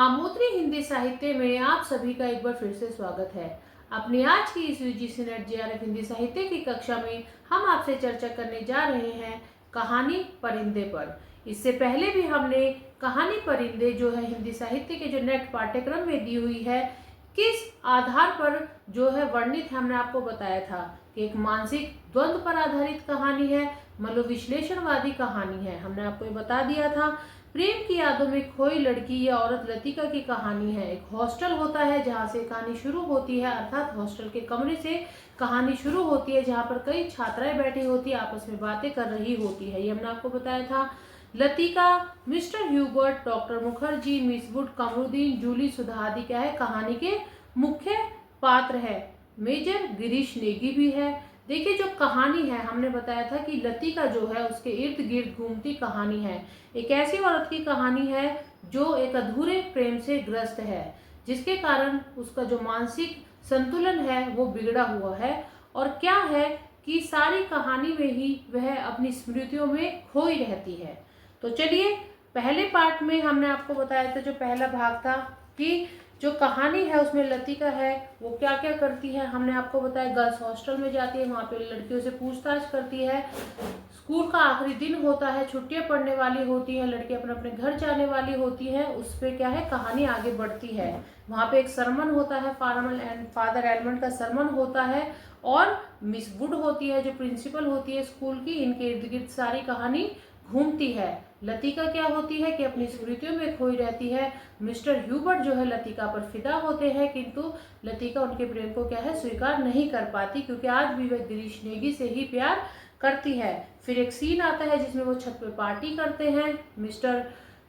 आमोदरी हिंदी साहित्य में आप सभी का एक बार फिर से स्वागत है। अपनी आज की इस यूजीसी नेट जेआरएफ हिंदी साहित्य की कक्षा में हम आपसे चर्चा करने जा रहे हैं कहानी परिंदे पर। इससे पहले भी हमने कहानी परिंदे जो है हिंदी साहित्य के जो नेट पाठ्यक्रम में दी हुई है, किस आधार पर जो है वर्णित है, हमने आपको बताया था कि एक मानसिक द्वंद्व पर आधारित कहानी है, मनोविश्लेषणवादी कहानी है। हमने आपको ये बता दिया था प्रेम की यादों में खोई लड़की या औरत लतिका की कहानी है। एक हॉस्टल होता है जहाँ से कहानी शुरू होती है, अर्थात हॉस्टल के कमरे से कहानी शुरू होती है, जहाँ पर कई छात्राएं बैठी होती है, आपस में बातें कर रही होती है। ये हमने आपको बताया था। Latika, mister Hubert, doctor Mukherjee, miss Wood, Qamruddin, Julie, Sudha आदि क्या है कहानी के मुख्य पात्र है। मेजर गिरीश नेगी भी है। देखिए जो कहानी है, हमने बताया था कि लतिका जो है उसके इर्द गिर्द घूमती कहानी है। एक ऐसी औरत की कहानी है जो एक अधूरे प्रेम से ग्रस्त है, जिसके कारण उसका जो मानसिक संतुलन है वो बिगड़ा हुआ है। और क्या है कि सारी कहानी में ही वह अपनी स्मृतियों में खोई रहती है। तो चलिए, पहले पार्ट में हमने आपको बताया था, जो पहला भाग था, कि जो कहानी है उसमें लतिका है वो क्या क्या करती है। हमने आपको बताया गर्ल्स हॉस्टल में जाती है, वहाँ पे लड़कियों से पूछताछ करती है। स्कूल का आखिरी दिन होता है, छुट्टियां पड़ने वाली होती हैं, लड़की अपने अपने घर जाने वाली होती है। उस पर क्या है कहानी आगे बढ़ती है। वहाँ पे एक सरमन होता है, फादर एलमंड का सरमन होता है, और मिस वुड होती है जो प्रिंसिपल होती है स्कूल की। इनके इर्द गिर्द सारी कहानी घूमती है। लतिका क्या होती है कि अपनी स्मृतियों में खोई रहती है। मिस्टर ह्यूबर्ट जो है लतिका पर फिदा होते हैं, किंतु लतिका उनके प्रेम को क्या है स्वीकार नहीं कर पाती, क्योंकि आज भी वह गिरीश नेगी से ही प्यार करती है। फिर एक सीन आता है जिसमें वो छत पे पार्टी करते हैं। मिस्टर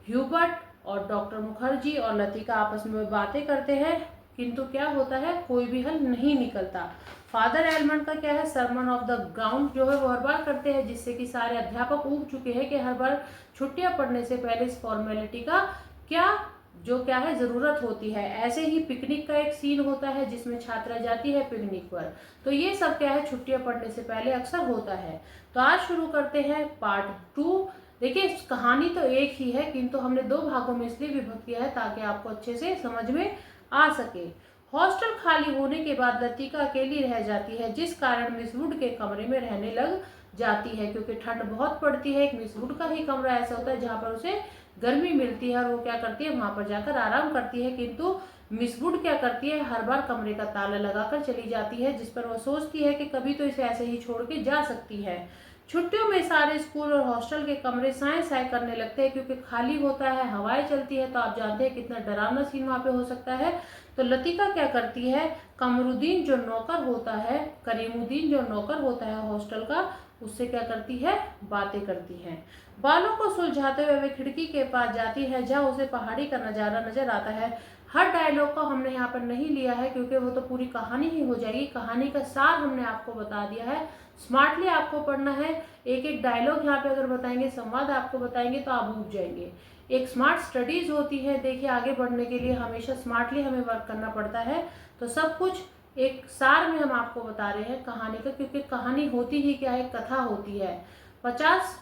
ह्यूबर्ट और डॉक्टर मुखर्जी और लतिका आपस में बातें करते हैं, किंतु क्या होता है कोई भी हल नहीं निकलता। फादर एलमंड का क्या है सरमन ऑफ द ग्राउंड जो है वो हर बार करते हैं, जिससे कि सारे अध्यापक ऊब चुके हैं कि हर बार छुट्टियां पड़ने से पहले इस फॉर्मेलिटी का क्या है जरूरत होती है। ऐसे ही पिकनिक का एक सीन होता है जिसमें छात्रा जाती है पिकनिक पर। तो ये सब क्या है छुट्टियां पड़ने से पहले अक्सर होता है। तो आज शुरू करते हैं पार्ट 2। देखिए कहानी तो एक ही है, किंतु हमने दो भागों में इसलिए विभक्त किया है ताकि आपको अच्छे से समझ में आ सके। हॉस्टल खाली होने के बाद लतिका अकेली रह जाती है, जिस कारण मिस वुड के कमरे में रहने लग जाती है, क्योंकि ठंड बहुत पड़ती है। एक मिस वुड का ही कमरा ऐसा होता है जहाँ पर उसे गर्मी मिलती है, और वो क्या करती है वहां पर जाकर आराम करती है। किंतु मिस वुड क्या करती है, हर बार कमरे का ताला लगाकर चली जाती है, जिस पर वो सोचती है कि कभी तो इसे ऐसे ही छोड़ के जा सकती है। छुट्टियों में सारे स्कूल और हॉस्टल के कमरे साए साए करने लगते हैं, क्योंकि खाली होता है, हवाएं चलती है। तो आप जानते हैं कितना डरावना सीन वहां पे हो सकता है। तो लतिका क्या करती है, कमरुद्दीन जो नौकर होता है, करीमुद्दीन जो नौकर होता है हॉस्टल का, उससे क्या करती है बातें करती है। बालों को सुलझाते हुए वे खिड़की के पास जाती है, जहाँ उसे पहाड़ी का नजारा नजर आता है। हर डायलॉग को हमने यहाँ पर नहीं लिया है, क्योंकि वो तो पूरी कहानी ही हो जाएगी। कहानी का सार हमने आपको बता दिया है, स्मार्टली आपको पढ़ना है। एक एक डायलॉग यहाँ पे अगर बताएंगे, संवाद आपको बताएंगे, तो आप ऊब जाएंगे। एक स्मार्ट स्टडीज होती है। देखिए आगे बढ़ने के लिए हमेशा स्मार्टली हमें वर्क करना पड़ता है। तो सब कुछ एक सार में हम आपको बता रहे हैं कहानी का, क्योंकि कहानी होती ही क्या है, कथा होती है। 50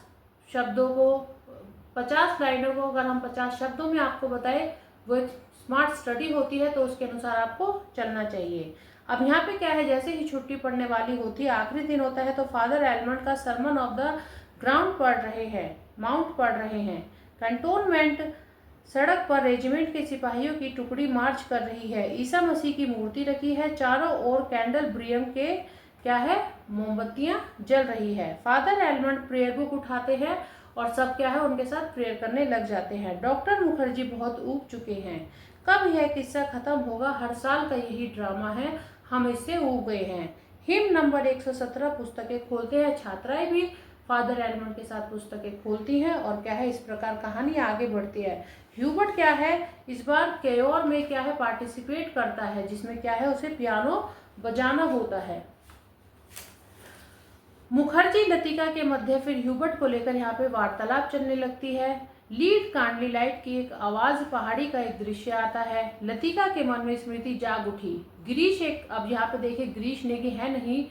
शब्दों को, 50 लाइनों को अगर हम 50 शब्दों में आपको बताए, वो एक स्मार्ट स्टडी होती है। तो उसके अनुसार आपको चलना चाहिए। अब यहाँ पे क्या है, जैसे ही छुट्टी पड़ने वाली होती है, आखिरी दिन होता है, तो फादर एलमंड का सरमन ऑफ द ग्राउंड पढ़ रहे हैं, माउंट पढ़ रहे हैं। कैंटोनमेंट सड़क पर रेजिमेंट के सिपाहियों की टुकड़ी मार्च कर रही है। ईसा मसीह की मूर्ति रखी है, चारों ओर कैंडल ब्रियम के क्या है मोमबत्तियां जल रही है। फादर एलमंड प्रेयर बुक उठाते हैं और सब क्या है उनके साथ प्रेयर करने लग जाते हैं। डॉक्टर मुखर्जी बहुत ऊब चुके हैं। कब यह किस्सा खत्म होगा, हर साल का यही ड्रामा है, हम इससे ऊब गए हैं। हिम नंबर 117 पुस्तकें खोलते हैं। छात्राएं भी फादर एलमंड के साथ पुस्तकें खोलती हैं, और क्या है इस प्रकार कहानी आगे बढ़ती है। ह्यूबर्ट क्या है इस बार केयोर में क्या है पार्टिसिपेट करता है, जिसमें क्या है उसे पियानो बजाना होता है। मुखर्जी लतिका के मध्य फिर ह्यूबर्ट को लेकर यहाँ पे वार्तालाप चलने लगती है। लीड कांडली लाइट की एक आवाज, पहाड़ी का एक दृश्य आता है। लतिका के मन में स्मृति जाग उठी। गिरीश एक, अब यहाँ पे देखिए गिरीश नेगी है नहीं,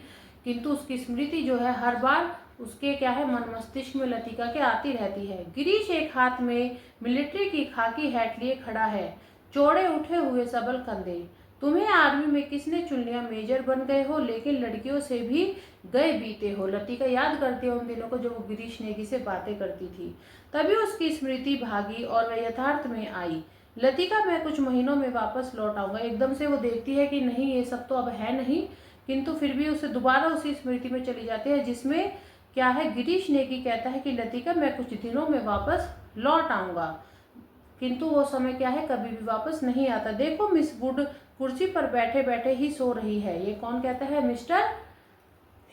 किंतु उसकी स्मृति जो है हर बार उसके क्या है मन मस्तिष्क में लतिका के आती रहती है। गिरीश एक हाथ में मिलिट्री की खाकी हैट लिए खड़ा है। चौड़े उठे हुए सबल कंधे। तुम्हें आर्मी में किसने चुन लिया, मेजर बन गए हो, लेकिन लड़कियों से भी गए बीते हो। लतिका याद करती है उन दिनों को जब वो गिरीश नेगी से बातें करती थी। तभी उसकी स्मृति भागी और वह यथार्थ में आई। लतिका, मैं कुछ महीनों में वापस लौट आऊंगा। एकदम से वो देखती है कि नहीं, ये सब तो अब है नहीं, किंतु फिर भी उसे दोबारा उसी स्मृति में चली जाती है जिसमें क्या है, गिरीश नेगी कहता है कि लतिका, मैं कुछ दिनों में वापस लौट आऊंगा, किंतु वो समय क्या है, कभी भी वापस नहीं आता। देखो मिस वुड कुर्सी पर बैठे बैठे ही सो रही है। ये कौन कहता है, मिस्टर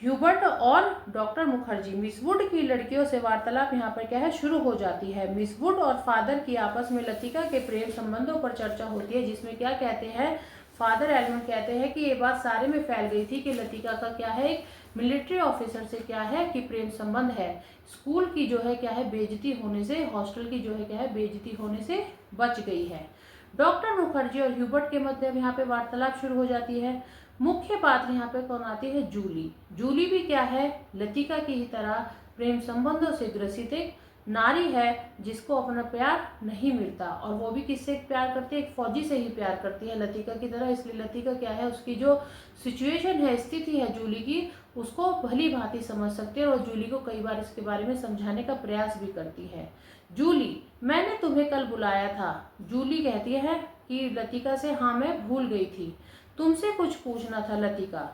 ह्यूबर्ट और डॉक्टर मुखर्जी। मिस वुड की लड़कियों से वार्तालाप यहाँ पर क्या है, शुरू हो जाती है। मिस वुड और फादर की आपस में लतिका के प्रेम संबंधों पर चर्चा होती है, जिसमें क्या कहते हैं, फादर एलमंड कहते हैं कि ये बात सारे में फैल गई थी कि लतिका का क्या है, एक मिलिट्री ऑफिसर से क्या है कि प्रेम संबंध है। स्कूल की जो है क्या है बेइज्जती होने से, हॉस्टल की जो है क्या है बेइज्जती होने से बच गई है। डॉक्टर मुखर्जी और ह्यूबर्ट के मध्य यहाँ पे वार्तालाप शुरू हो जाती है। मुख्य पात्र यहाँ पे कौन आती है, जूली। जूली भी क्या है, लतिका की ही तरह प्रेम संबंधों से ग्रसित एक नारी है जिसको अपना प्यार नहीं मिलता, और वो भी किससे प्यार करती है, एक फौजी से ही प्यार करती है लतिका की तरह। इसलिए लतिका क्या है, उसकी जो सिचुएशन है, स्थिति है जूली की, उसको भली भांति समझ सकती है और जूली को कई बार इसके बारे में समझाने का प्रयास भी करती है। जूली, मैंने तुम्हें कल बुलाया था। जूली कहती है कि लतिका से, हाँ मैं भूल गई थी, तुमसे कुछ पूछना था लतिका।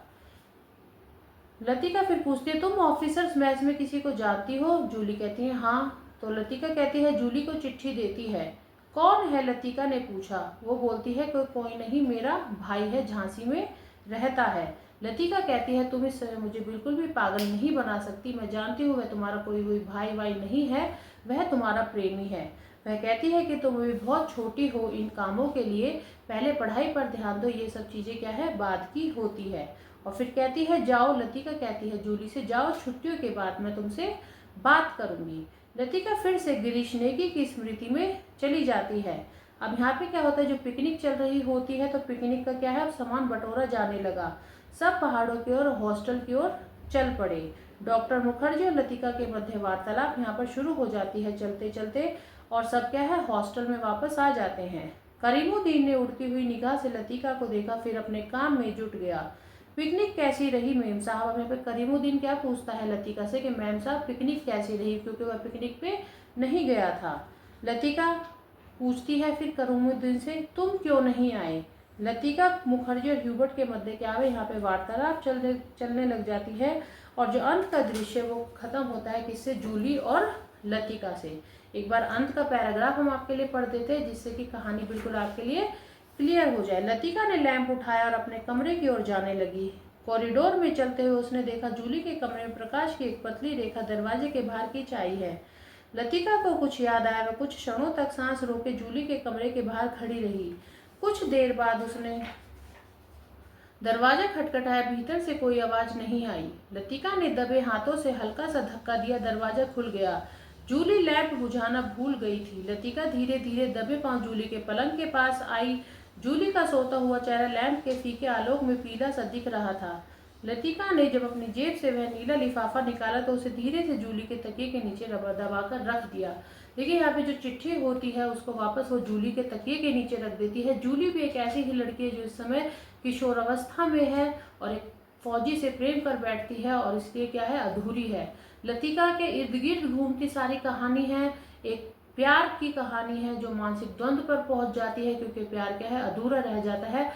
लतिका फिर पूछती है, तुम ऑफिसर्स मैच में किसी को जानती हो। जूली कहती है हाँ। तो लतिका कहती है, जूली को चिट्ठी देती है। कौन है, लतिका ने पूछा। वो बोलती है कोई नहीं, मेरा भाई है, झांसी में रहता है। लतिका कहती है, तुम इस समय मुझे बिल्कुल भी पागल नहीं बना सकती। मैं जानती हूँ वह तुम्हारा कोई भाई वाई नहीं है, वह तुम्हारा प्रेमी है। वह कहती है कि तुम अभी बहुत छोटी हो इन कामों के लिए, पहले पढ़ाई पर ध्यान दो, ये सब चीज़ें क्या है बाद की होती है। और फिर कहती है जाओ, लतिका कहती है जूली से, जाओ छुट्टियों के बाद मैं तुमसे बात करूंगी। लतिका फिर से गिरीश नेगी की स्मृति में चली जाती है। अब यहाँ पे क्या होता है, जो पिकनिक चल रही होती है, तो पिकनिक का क्या है, अब सामान बटोरा जाने लगा। सब पहाड़ों की ओर, हॉस्टल की ओर चल पड़े। डॉक्टर मुखर्जी और लतिका के मध्य वार्तालाप यहाँ पर शुरू हो जाती है चलते चलते, और सब क्या है, हॉस्टल में वापस आ जाते हैं। करीमुद्दीन ने उड़ती हुई निगाह से लतिका को देखा, फिर अपने काम में जुट गया। पिकनिक कैसी रही मेम साहब। अब यहाँ पे करीमुद्दीन क्या पूछता है लतिका से कि मैम साहब पिकनिक कैसी रही, क्योंकि वह पिकनिक पे नहीं गया था। लतिका पूछती है फिर करीमुद्दीन से, तुम क्यों नहीं आए। लतिका, मुखर्जी और ह्यूबर्ट के मध्य क्या है, यहाँ पे वार्तालाप चलने लग जाती है, और जो अंत का दृश्य वो खत्म होता है किससे, जूली और लतिका से। एक बार अंत का पैराग्राफ हम आपके लिए पढ़ देते हैं, जिससे कि कहानी बिल्कुल आपके लिए क्लियर हो जाए। लतिका ने लैंप उठाया और अपने कमरे की ओर जाने लगी। कॉरिडोर में चलते हुए उसने देखा जूली के कमरे में प्रकाश की एक पतली रेखा दरवाजे के बाहर खींच आई है। लतिका को कुछ याद आया। वह कुछ क्षणों तक सांस रोके जूली के कमरे के बाहर खड़ी रही। कुछ देर बाद उसने दरवाजा खटखटाया, भीतर से कोई आवाज नहीं आई। लतिका ने दबे हाथों से हल्का सा धक्का दिया, दरवाजा खुल गया। जूली लैंप बुझाना भूल गई थी। लतिका धीरे धीरे दबे पांव जूली के पलंग के पास आई। जूली का सोता हुआ चेहरा लैंप के फीके आलोक में पीला सा दिख रहा था। लतिका ने जब अपनी जेब से वह नीला लिफाफा निकाला तो उसे धीरे से जूली के तकिए के नीचे दबाकर रख दिया। देखिए यहाँ पे जो चिट्ठी होती है उसको वापस वो जूली के तकिए के नीचे रख देती है। जूली भी एक ऐसी ही लड़की है जो इस समय किशोर अवस्था में है और एक फौजी से प्रेम कर बैठती है, और इसलिए क्या है, अधूरी है। लतिका के इर्द गिर्द घूमती सारी कहानी है, एक प्यार की कहानी है जो मानसिक द्वंद्व पर पहुंच जाती है, क्योंकि प्यार क्या है, अधूरा रह जाता है।